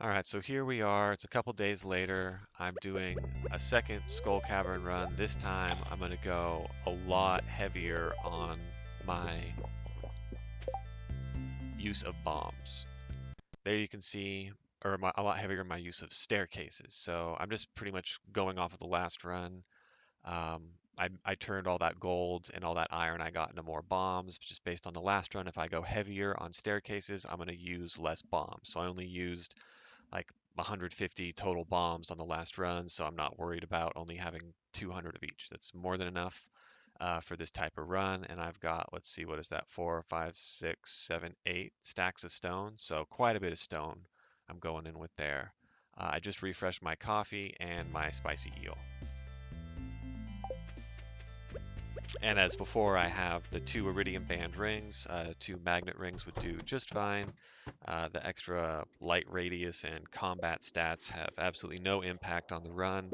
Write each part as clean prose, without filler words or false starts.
All right, so here we are. It's a couple days later. I'm doing a second Skull Cavern run. This time I'm going to go a lot heavier on my use of bombs. There you can see, a lot heavier in my use of staircases. So I'm just pretty much going off of the last run. Um, I turned all that gold and all that iron I got into more bombs just based on the last run. If I go heavier on staircases, I'm going to use less bombs. So I only used like 150 total bombs on the last run, so I'm not worried about only having 200 of each. That's more than enough for this type of run. And I've got, let's see, what is that? 4, 5, 6, 7, 8 stacks of stone. So quite a bit of stone I'm going in with there. I just refreshed my coffee and my spicy eel. And as before, I have the 2 iridium band rings. 2 magnet rings would do just fine. The extra light radius and combat stats have absolutely no impact on the run,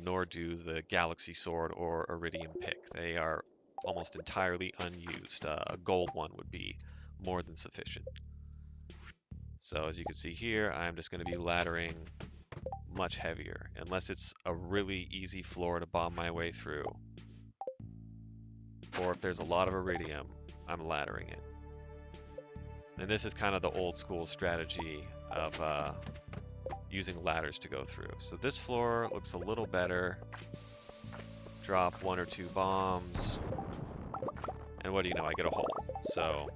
nor do the galaxy sword or iridium pick. They are almost entirely unused. A gold one would be more than sufficient. So as you can see here, I'm just going to be laddering much heavier, unless it's a really easy floor to bomb my way through. Or if there's a lot of iridium, I'm laddering it. And this is kind of the old school strategy of using ladders to go through. So this floor looks a little better. Drop 1 or 2 bombs. And what do you know? I get a hole. So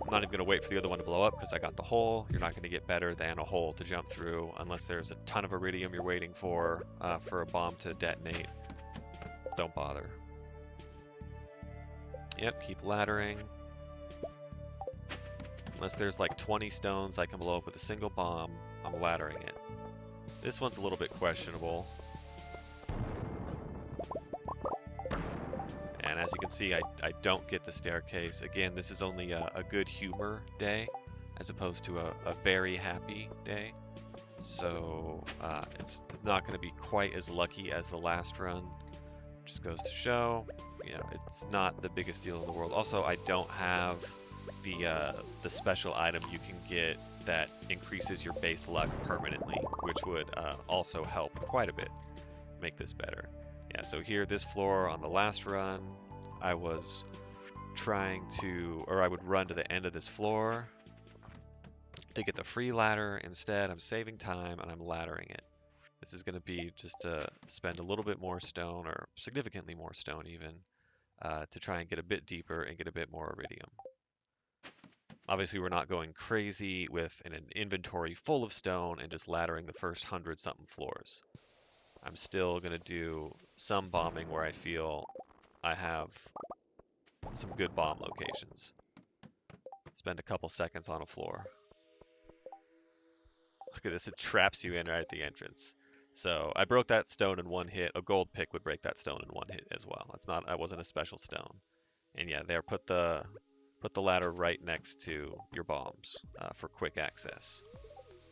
I'm not even going to wait for the other one to blow up because I got the hole. You're not going to get better than a hole to jump through unless there's a ton of iridium you're waiting for a bomb to detonate. Don't bother. Yep, keep laddering. Unless there's like 20 stones I can blow up with a single bomb, I'm laddering it. This one's a little bit questionable. And as you can see, I don't get the staircase. Again, this is only a good humor day as opposed to a very happy day. So it's not going to be quite as lucky as the last run. Just goes to show, you know, it's not the biggest deal in the world. Also, I don't have the special item you can get that increases your base luck permanently, which would also help quite a bit make this better. Yeah, so here, this floor on the last run, I was trying to, or I would run to the end of this floor to get the free ladder. Instead, I'm saving time and I'm laddering it. This is going to be just to spend a little bit more stone, or significantly more stone even, to try and get a bit deeper and get a bit more iridium. Obviously, we're not going crazy with an inventory full of stone and just laddering the first 100-something floors. I'm still going to do some bombing where I feel I have some good bomb locations. Spend a couple seconds on a floor. Look at this, it traps you in right at the entrance. So I broke that stone in one hit. A gold pick would break that stone in one hit as well. That wasn't a special stone. And yeah, there, put the ladder right next to your bombs for quick access.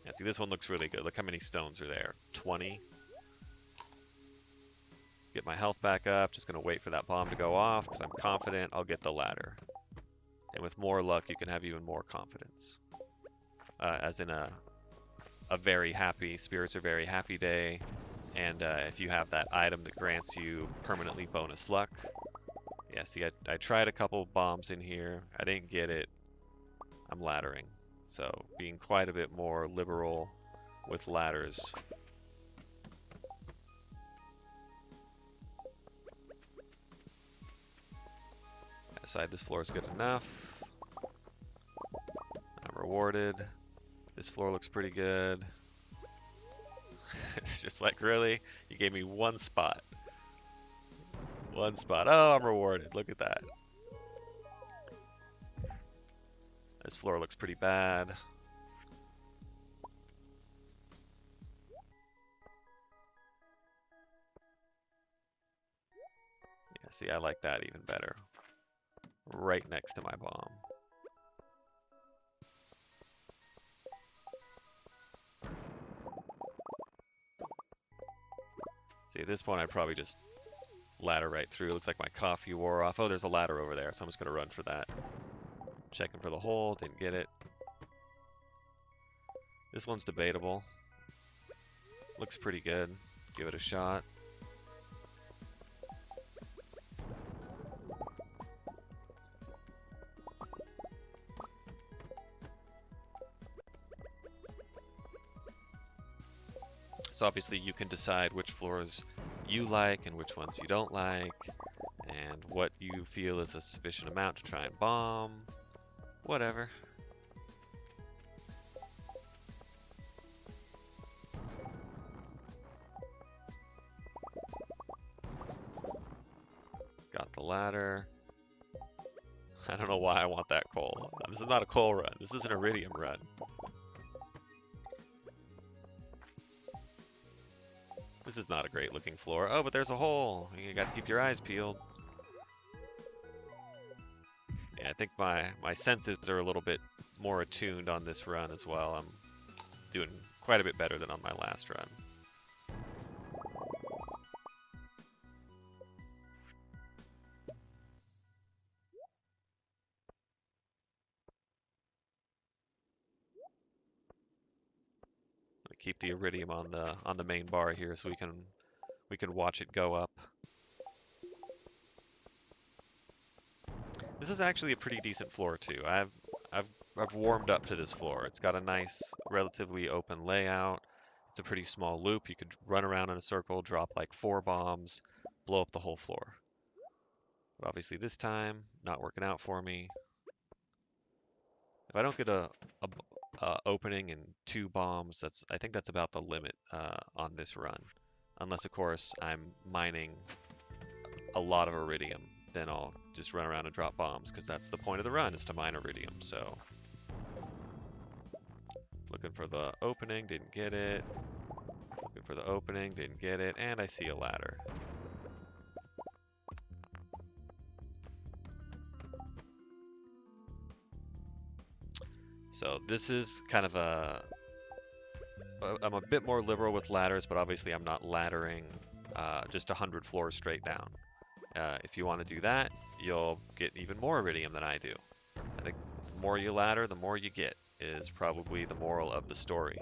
Yeah, see, this one looks really good. Look how many stones are there. 20. Get my health back up. Just going to wait for that bomb to go off because I'm confident I'll get the ladder. And with more luck, you can have even more confidence. As in a very happy, spirits are very happy day. And if you have that item that grants you permanently bonus luck. Yeah, see, I tried a couple bombs in here. I didn't get it. I'm laddering. So being quite a bit more liberal with ladders. Aside, this floor is good enough. I'm rewarded. This floor looks pretty good. It's just like, really? You gave me one spot. One spot. Oh, I'm rewarded. Look at that. This floor looks pretty bad. Yeah, see, I like that even better. Right next to my bomb. See, at this point, I'd probably just ladder right through. Looks like my coffee wore off. Oh, there's a ladder over there, so I'm just going to run for that. Checking for the hole, didn't get it. This one's debatable. Looks pretty good. Give it a shot. So obviously you can decide which floors you like and which ones you don't like, and what you feel is a sufficient amount to try and bomb. Whatever. Got the ladder. I don't know why I want that coal. This is not a coal run. This is an iridium run. This is not a great looking floor. Oh, but there's a hole. You got to keep your eyes peeled. Yeah, I think my senses are a little bit more attuned on this run as well. I'm doing quite a bit better than on my last run. Keep the iridium on the main bar here so we can watch it go up. This is actually a pretty decent floor too. I've warmed up to this floor. It's got a nice, relatively open layout. It's a pretty small loop. You could run around in a circle, drop like 4 bombs, blow up the whole floor. But obviously this time, not working out for me. If I don't get a opening and 2 bombs, I think that's about the limit on this run. Unless, of course, I'm mining a lot of iridium, then I'll just run around and drop bombs, because that's the point of the run, is to mine iridium. So, looking for the opening, didn't get it. Looking for the opening, didn't get it, and I see a ladder. So this is kind of I'm a bit more liberal with ladders, but obviously I'm not laddering just 100 floors straight down. If you want to do that, you'll get even more iridium than I do. I think the more you ladder, the more you get, is probably the moral of the story.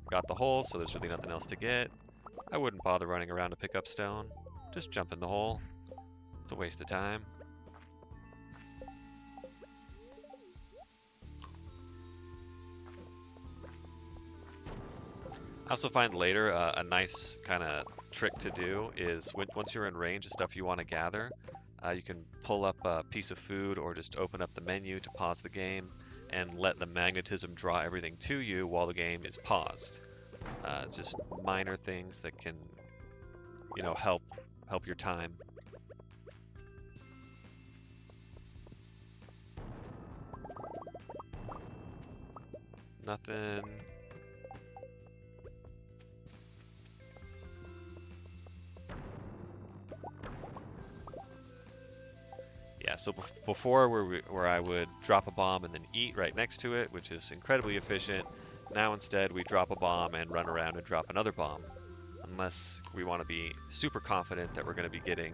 Got the hole, so there's really nothing else to get. I wouldn't bother running around to pick up stone. Just jump in the hole. It's a waste of time. I also find later a nice kind of trick to do is once you're in range of stuff you want to gather, you can pull up a piece of food or just open up the menu to pause the game and let the magnetism draw everything to you while the game is paused. Just minor things that can, you know, help your time. Nothing. Yeah, so before where I would drop a bomb and then eat right next to it, which is incredibly efficient. Now instead we drop a bomb and run around and drop another bomb. Unless we want to be super confident that we're going to be getting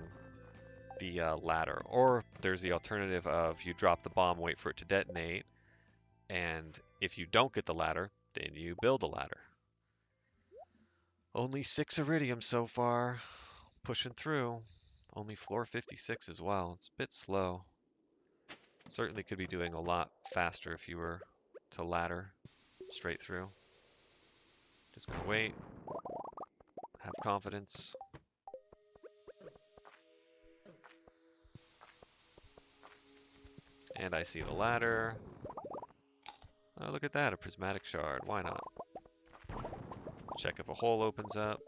the ladder. Or there's the alternative of you drop the bomb, wait for it to detonate, and if you don't get the ladder, then you build a ladder. Only 6 iridium so far. Pushing through. Only floor 56 as well. It's a bit slow. Certainly could be doing a lot faster if you were to ladder straight through. Just gonna wait. Have confidence. And I see the ladder. Oh, look at that, a prismatic shard. Why not? Check if a hole opens up.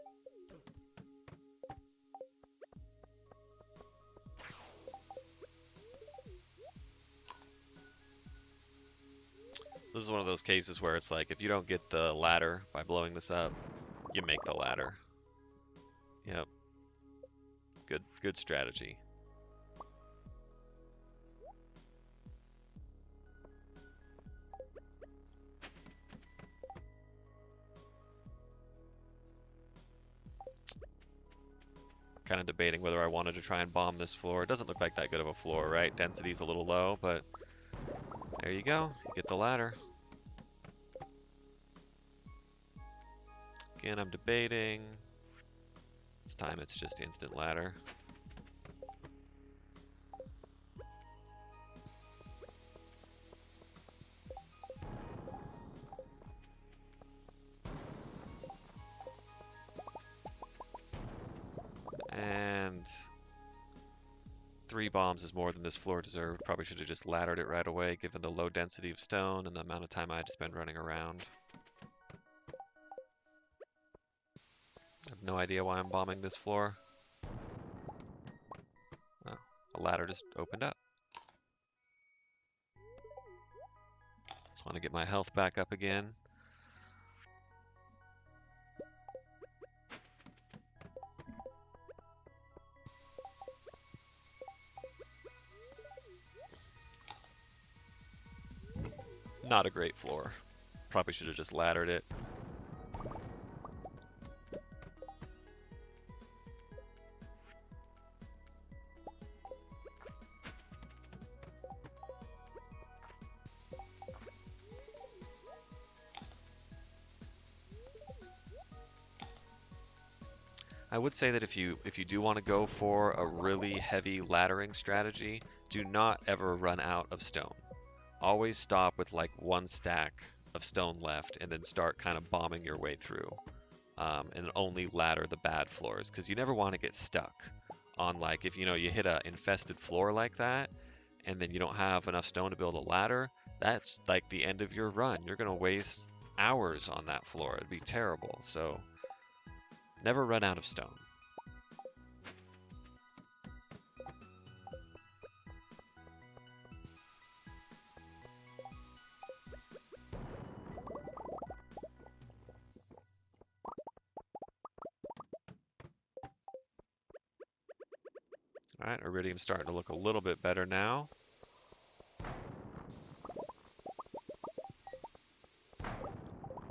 This is one of those cases where it's like, if you don't get the ladder by blowing this up, you make the ladder. Yep. Good strategy. Kind of debating whether I wanted to try and bomb this floor. It doesn't look like that good of a floor, right? Density's a little low, but there you go. You get the ladder. Again, I'm debating. This time it's just instant ladder. And 3 bombs is more than this floor deserved. Probably should have just laddered it right away, given the low density of stone and the amount of time I had to spend running around. I have no idea why I'm bombing this floor. Oh, a ladder just opened up. Just want to get my health back up again. Not a great floor. Probably should have just laddered it. I would say that if you do want to go for a really heavy laddering strategy, do not ever run out of stone. Always stop with like 1 stack of stone left and then start kind of bombing your way through. And only ladder the bad floors, because you never want to get stuck on, like, if you hit a infested floor like that and then you don't have enough stone to build a ladder, that's like the end of your run. You're going to waste hours on that floor. It'd be terrible. So never run out of stone. All right, Iridium's starting to look a little bit better now.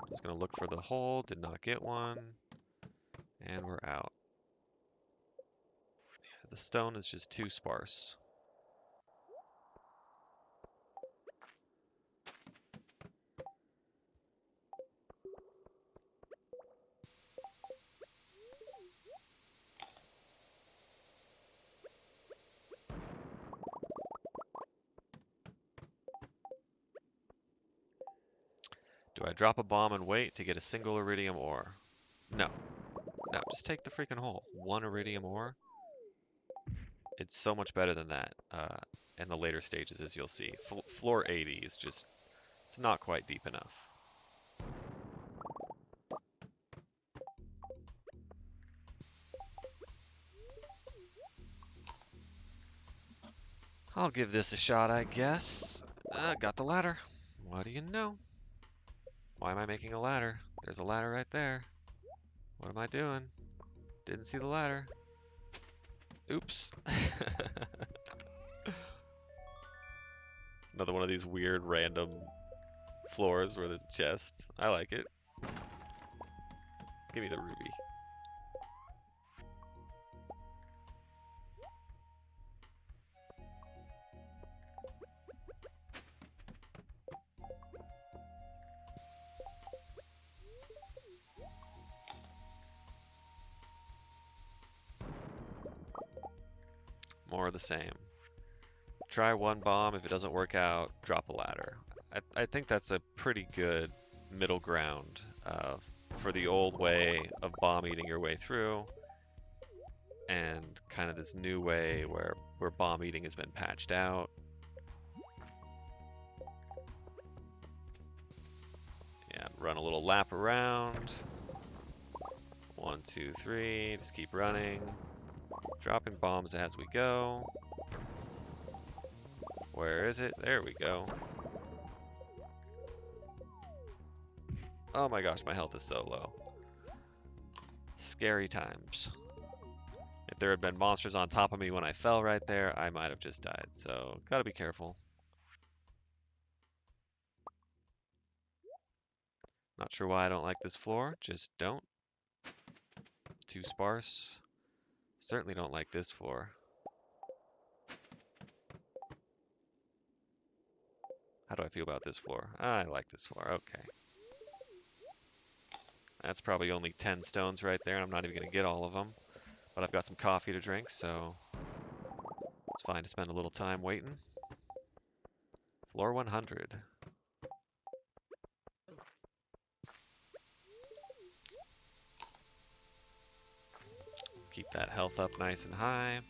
Just gonna look for the hole, did not get one, and we're out. Yeah, the stone is just too sparse. Do I drop a bomb and wait to get a single iridium ore? No. No, just take the freaking hole. 1 iridium ore. It's so much better than that in the later stages, as you'll see. Floor 80 is just, it's not quite deep enough. I'll give this a shot, I guess. Got the ladder. What do you know? Why am I making a ladder? There's a ladder right there. What am I doing? Didn't see the ladder. Oops. Another one of these weird random floors where there's chests. I like it. Give me the ruby. More of the same. Try 1 bomb. If it doesn't work out, drop a ladder. I think that's a pretty good middle ground for the old way of bomb eating your way through, and kind of this new way where bomb eating has been patched out. Yeah, run a little lap around. 1, 2, 3. Just keep running. Dropping bombs as we go. Where is it? There we go. Oh my gosh, my health is so low. Scary times. If there had been monsters on top of me when I fell right there, I might have just died. So, gotta be careful. Not sure why I don't like this floor. Just don't. Too sparse. Certainly don't like this floor. How do I feel about this floor? I like this floor. Okay. That's probably only 10 stones right there, and I'm not even going to get all of them. But I've got some coffee to drink, so it's fine to spend a little time waiting. Floor 100. Let's keep that health up nice and high.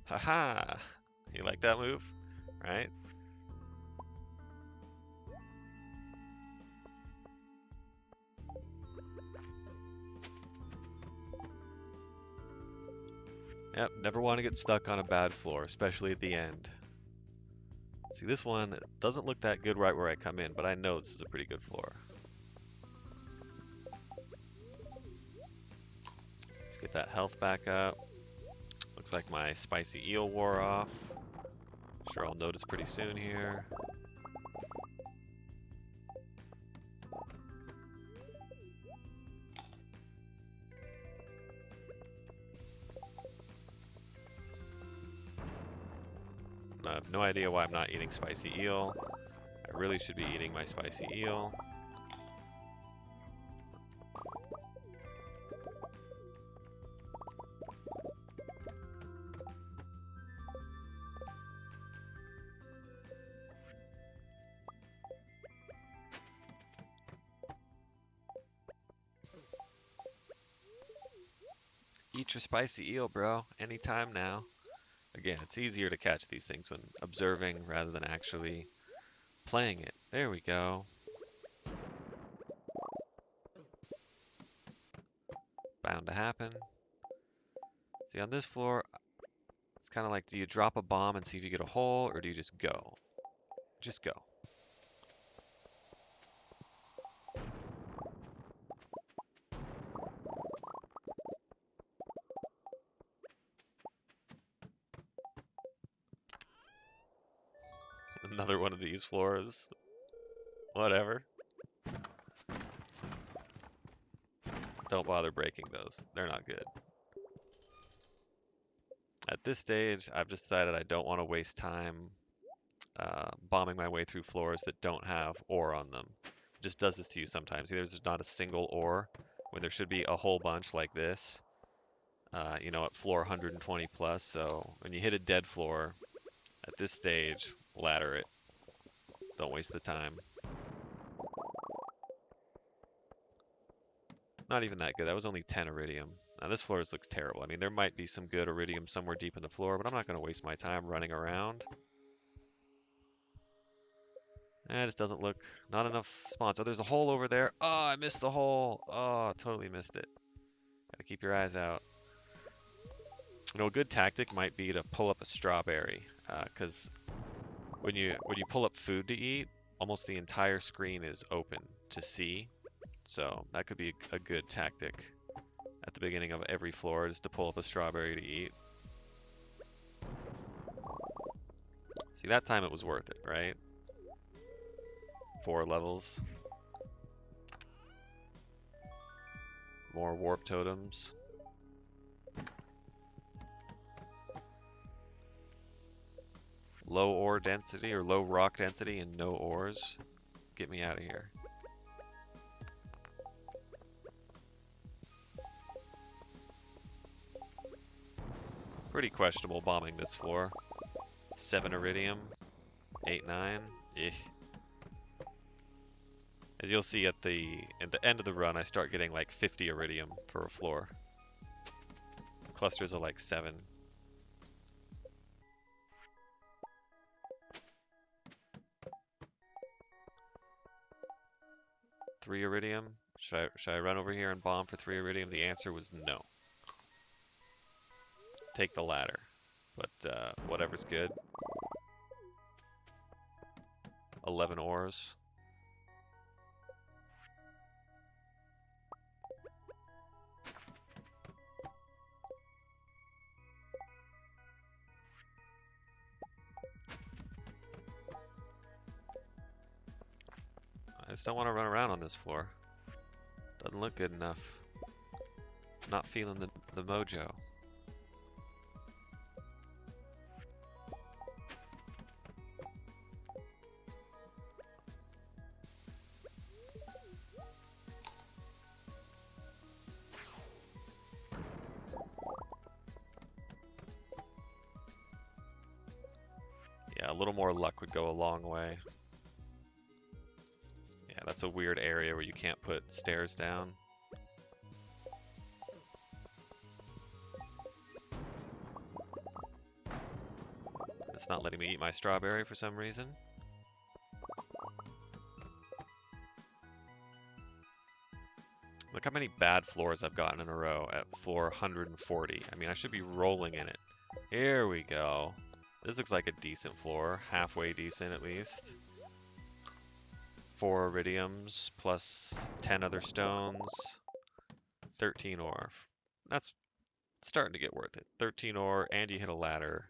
Haha! You like that move? Right? Yep, never want to get stuck on a bad floor, especially at the end. See, this one doesn't look that good right where I come in, but I know this is a pretty good floor. Let's get that health back up. Looks like my spicy eel wore off. Sure I'll notice pretty soon here. I have no idea why I'm not eating spicy eel. I really should be eating my spicy eel. Eat your spicy eel, bro. Anytime now. Again, it's easier to catch these things when observing rather than actually playing it. There we go. Bound to happen. See, on this floor, it's kind of like, do you drop a bomb and see if you get a hole, or do you just go? Just go. Another one of these floors. Whatever. Don't bother breaking those. They're not good. At this stage, I've decided I don't want to waste time bombing my way through floors that don't have ore on them. It just does this to you sometimes. Either there's not a single ore when there should be a whole bunch like this, you know, at floor 120 plus. So when you hit a dead floor, at this stage, ladder it. Don't waste the time. Not even that good. That was only 10 iridium. Now this floor looks terrible. I mean, there might be some good iridium somewhere deep in the floor, but I'm not going to waste my time running around. It just doesn't look, not enough spawns. Oh, there's a hole over there. Oh, I missed the hole. Oh, totally missed it. Gotta keep your eyes out. You know, a good tactic might be to pull up a strawberry, because when you pull up food to eat, almost the entire screen is open to see. So that could be a good tactic at the beginning of every floor, is to pull up a strawberry to eat. See, that time it was worth it, right? 4 levels. More warp totems. Low ore density or low rock density and no ores. Get me out of here. Pretty questionable bombing this floor. 7 iridium, 8, 9. Eh. As you'll see at the end of the run, I start getting like 50 iridium for a floor. Clusters of like 7. Three iridium. Should I run over here and bomb for 3 iridium? The answer was no. take the ladder, but whatever's good. 11 ores. I just don't want to run around on this floor. Doesn't look good enough. Not feeling the mojo. Yeah, a little more luck would go a long way. Yeah, that's a weird area where you can't put stairs down. It's not letting me eat my strawberry for some reason. Look how many bad floors I've gotten in a row at floor 140. I mean, I should be rolling in it. Here we go. This looks like a decent floor. Halfway decent, at least. 4 iridiums plus 10 other stones. 13 ore. That's starting to get worth it. 13 ore, and you hit a ladder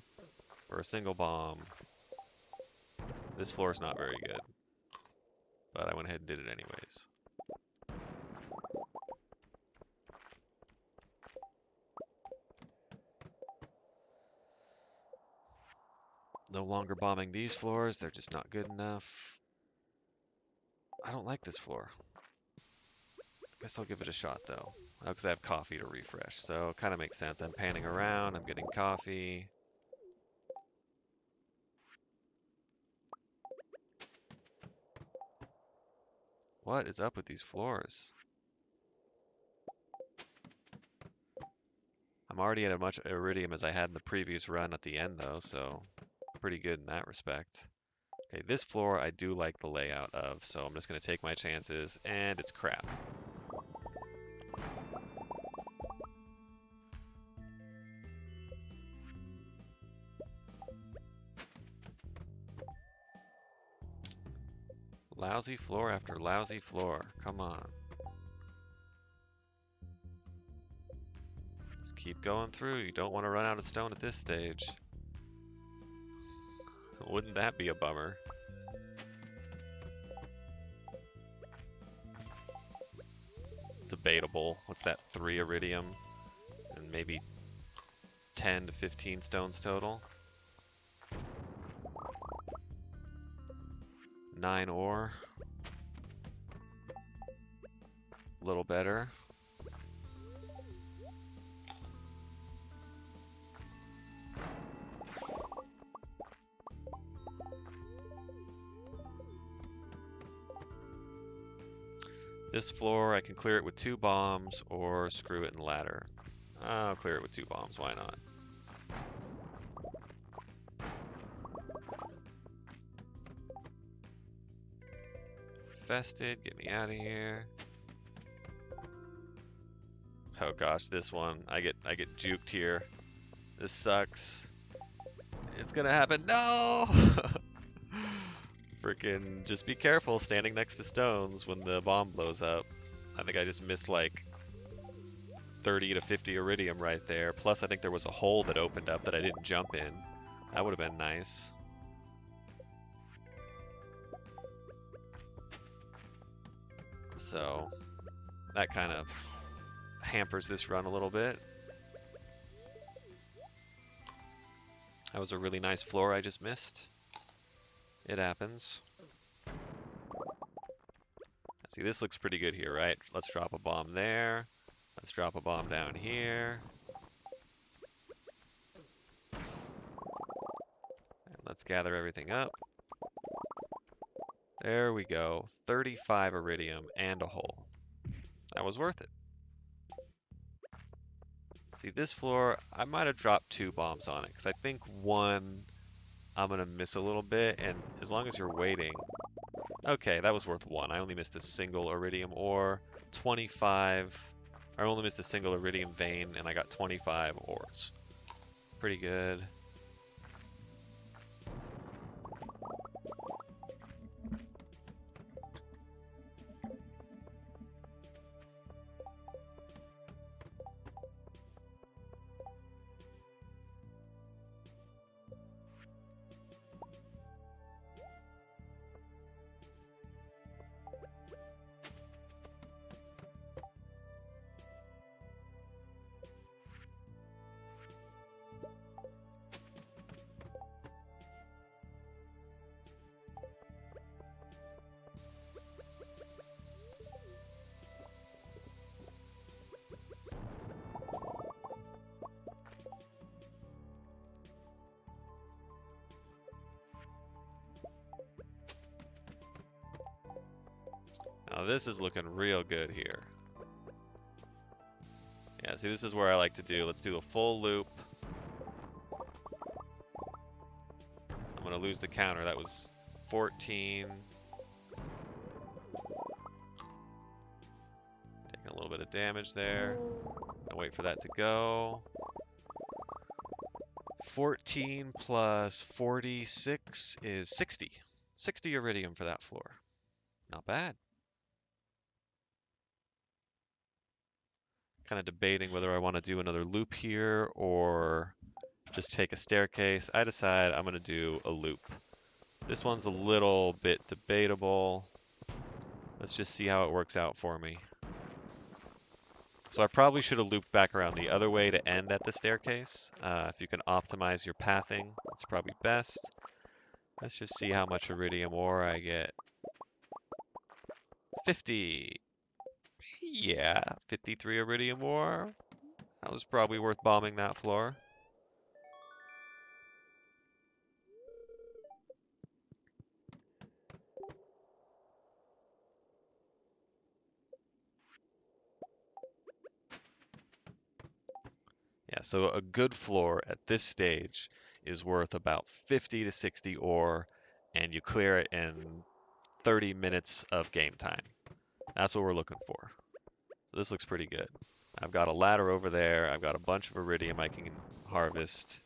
for a single bomb. This floor is not very good, but I went ahead and did it anyways. No longer bombing these floors, they're just not good enough. I don't like this floor. Guess I'll give it a shot though. Because I have coffee to refresh, so it kind of makes sense. I'm panning around, I'm getting coffee. What is up with these floors? I'm already at as much iridium as I had in the previous run at the end though, so pretty good in that respect. Okay, this floor I do like the layout of, so I'm just going to take my chances, and it's crap. Lousy floor after lousy floor. Come on. Just keep going through. You don't want to run out of stone at this stage. Wouldn't that be a bummer? Debatable. What's that? 3 iridium and maybe 10 to 15 stones total. 9 ore. A little better. This floor, I can clear it with 2 bombs or screw it and ladder. I'll clear it with 2 bombs, why not? Infested, get me out of here. Oh gosh, this one, I get juked here. This sucks. It's gonna happen. No! Freaking, just be careful standing next to stones when the bomb blows up. I think I just missed like 30 to 50 iridium right there. Plus, I think there was a hole that opened up that I didn't jump in. That would have been nice. So, that kind of hampers this run a little bit. That was a really nice floor I just missed. It happens. See, this looks pretty good here, right? Let's drop a bomb there. Let's drop a bomb down here. And let's gather everything up. There we go. 35 iridium and a hole. That was worth it. See, this floor, I might have dropped 2 bombs on it, because I think 1 I'm going to miss a little bit, and as long as you're waiting... Okay, that was worth 1. I only missed a single iridium ore. 25... I only missed a single iridium vein, and I got 25 ores. Pretty good. Now this is looking real good here. Yeah, see, this is where I like to do. Let's do a full loop. I'm going to lose the counter. That was 14. Taking a little bit of damage there. I'll wait for that to go. 14 plus 46 is 60. 60 iridium for that floor. Not bad. Kind of debating whether I want to do another loop here or just take a staircase. I decide I'm going to do a loop. This one's a little bit debatable. Let's just see how it works out for me. So I probably should have looped back around the other way to end at the staircase. If you can optimize your pathing, that's probably best. Let's just see how much iridium ore I get. 50. Yeah, 53 iridium ore. That was probably worth bombing that floor. Yeah, so a good floor at this stage is worth about 50 to 60 ore, and you clear it in 30 minutes of game time. That's what we're looking for. So this looks pretty good. I've got a ladder over there. I've got a bunch of iridium I can harvest.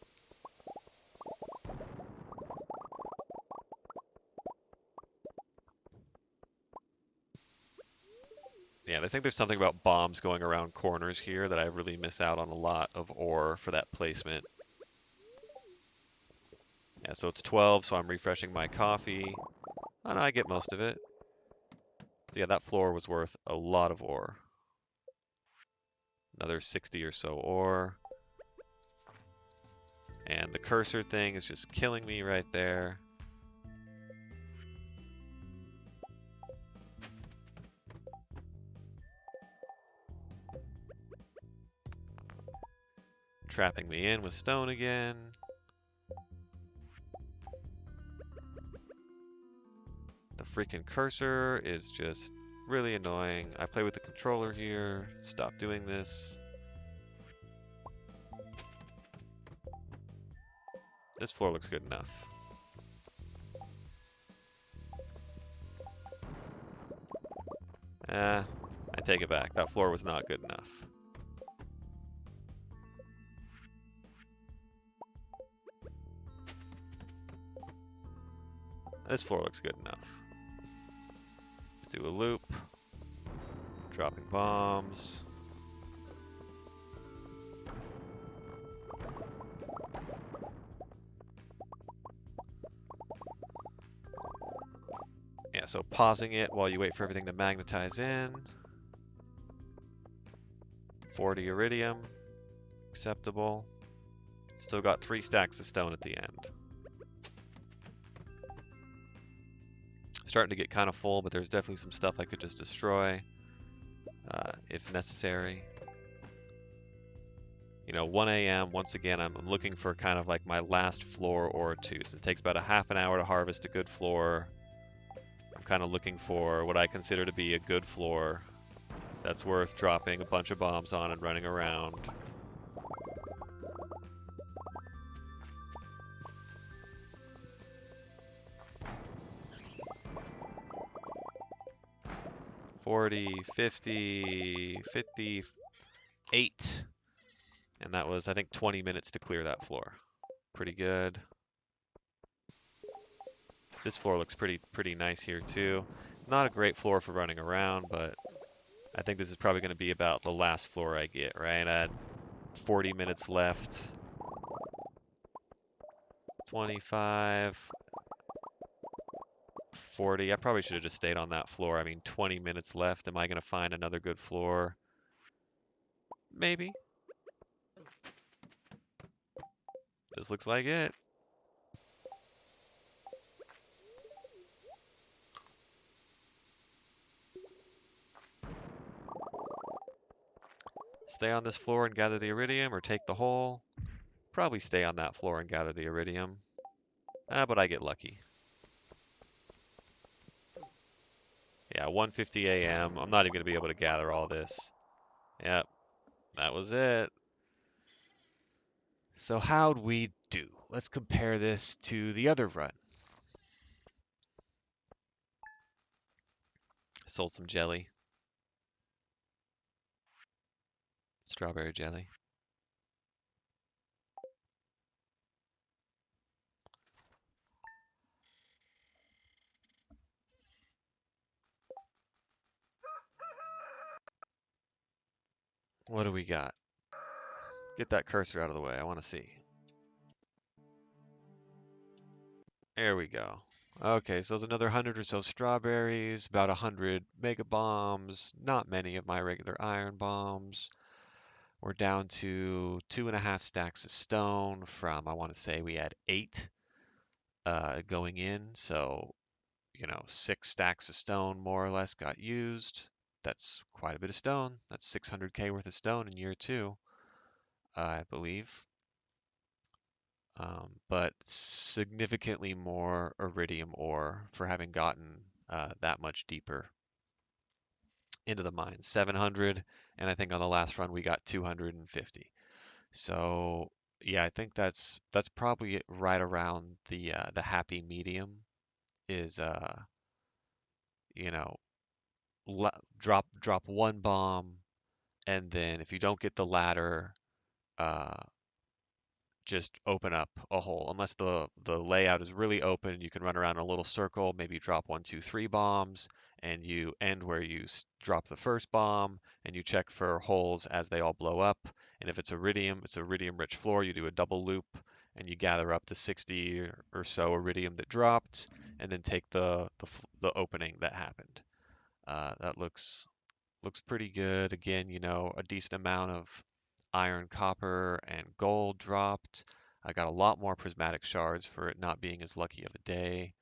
Yeah, I think there's something about bombs going around corners here that I really miss out on a lot of ore for that placement. Yeah, so it's 12, so I'm refreshing my coffee. Oh, no, I get most of it. So yeah, that floor was worth a lot of ore. Another 60 or so ore. And the cursor thing is just killing me right there. Trapping me in with stone again. The freaking cursor is just really annoying. I play with the controller here. Stop doing this. This floor looks good enough. I take it back. That floor was not good enough. This floor looks good enough. Let's do a loop. Dropping bombs. Yeah, so pausing it while you wait for everything to magnetize in. 40 iridium. Acceptable. Still got 3 stacks of stone at the end. Starting to get kind of full, but there's definitely some stuff I could just destroy if necessary. You know, 1 a.m., once again, I'm looking for kind of like my last floor or two. So it takes about a half an hour to harvest a good floor. I'm kind of looking for what I consider to be a good floor that's worth dropping a bunch of bombs on and running around. $40, $50, $58. And that was, I think, 20 minutes to clear that floor. Pretty good. This floor looks pretty nice here too. Not a great floor for running around, but I think this is probably going to be about the last floor I get, right? I had 40 minutes left. 25, 40. I probably should have just stayed on that floor. I mean, 20 minutes left. Am I going to find another good floor? Maybe. This looks like it. Stay on this floor and gather the iridium, or take the hole. Probably stay on that floor and gather the iridium. But I get lucky. Yeah, 1:50 a.m. I'm not even going to be able to gather all this. Yep, that was it. So how'd we do? Let's compare this to the other run. Sold some jelly. Strawberry jelly. What do we got? Get that cursor out of the way. I want to see. There we go. Okay, so there's another 100 or so strawberries, about 100 mega bombs, not many of my regular iron bombs. We're down to 2.5 stacks of stone from, I want to say we had 8 going in, so, 6 stacks of stone more or less got used. That's quite a bit of stone. That's 600K worth of stone in year 2, I believe. But significantly more iridium ore for having gotten that much deeper into the mine. 700, and I think on the last run we got 250. So yeah, I think that's probably right around the happy medium is you know drop one bomb, and then if you don't get the ladder, uh, just open up a hole. Unless the layout is really open, you can run around in a little circle, maybe drop one, two, three bombs, and you end where you drop the first bomb, and you check for holes as they all blow up. And if it's iridium-rich floor, you do a double loop, and you gather up the 60 or so iridium that dropped, and then take the opening that happened. That looks pretty good. Again, a decent amount of iron, copper, and gold dropped. I got a lot more prismatic shards for it not being as lucky of a day.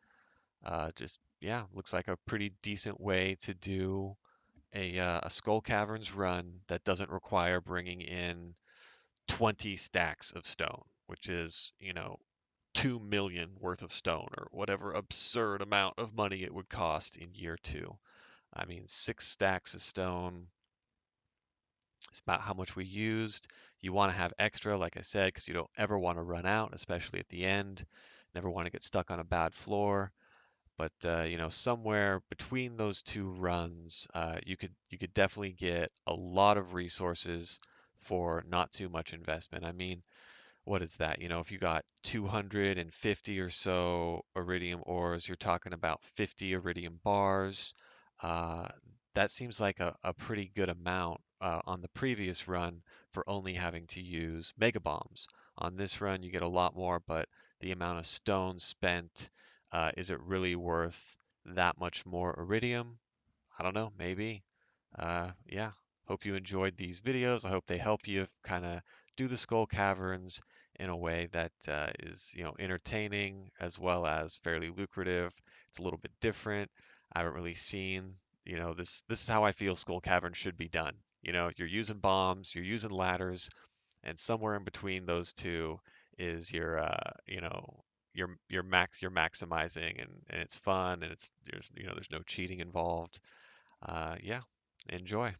Yeah, looks like a pretty decent way to do a Skull Caverns run that doesn't require bringing in 20 stacks of stone, which is, 2 million worth of stone or whatever absurd amount of money it would cost in year 2. I mean, 6 stacks of stone. It's about how much we used. You want to have extra, like I said, because you don't ever want to run out, especially at the end. Never want to get stuck on a bad floor. But somewhere between those two runs, you could definitely get a lot of resources for not too much investment. I mean, what is that? If you got 250 or so iridium ores, you're talking about 50 iridium bars. Uh, that seems like a pretty good amount on the previous run for only having to use mega bombs. On this run, you get a lot more, but the amount of stone spent, is it really worth that much more iridium? I don't know, maybe. Yeah, hope you enjoyed these videos. I hope they help you kind of do the Skull Caverns in a way that is, entertaining as well as fairly lucrative. It's a little bit different. I haven't really seen, this is how I feel Skull Caverns should be done. You're using bombs, you're using ladders, and somewhere in between those two is you're maximizing, and it's fun, and there's no cheating involved. Yeah, enjoy.